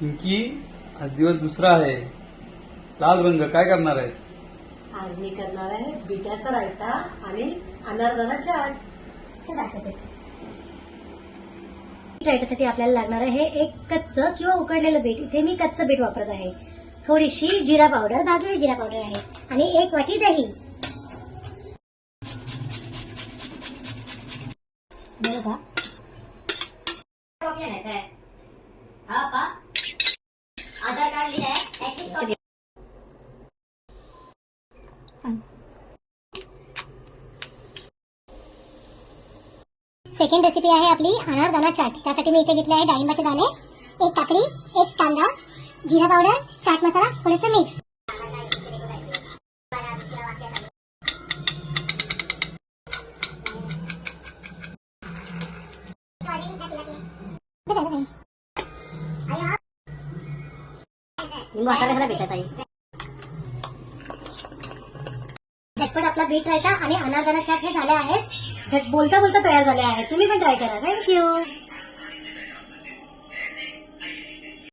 पिंकी, आज दिवस दुसरा आहे. लाल रंग काय करणार आहेस? आज मी करणार आहे बिटाचा रायता आणि अनारदाना चाट. रायतासाठी आपल्याला लागणार आहे एक कच्चं किंवा उकडलेलं बीट. इथे मी कच्चं बीट वापरत आहे. थोडीशी जिरा पावडर, भाजलेली जिरा पावडर आहे आणि 1 वाटी दही. बघा आधार कार्ड लिहिलंय. सेकंड रेसिपी आहे आपली अनारदाना चाट. त्यासाठी मी इथे घेतले आहे डाळिंबाचे दाणे, 1 काकडी, 1 कांदा, जिरा पावडर, चाट मसाला, थोडेसे मीठ. झटपट आपला बीट रायता आणि अनारदाना चाट हे झाले आहेत. बोलता बोलता तयार झाले आहेत. तुम्ही पण ट्राय करा. थँक्यू.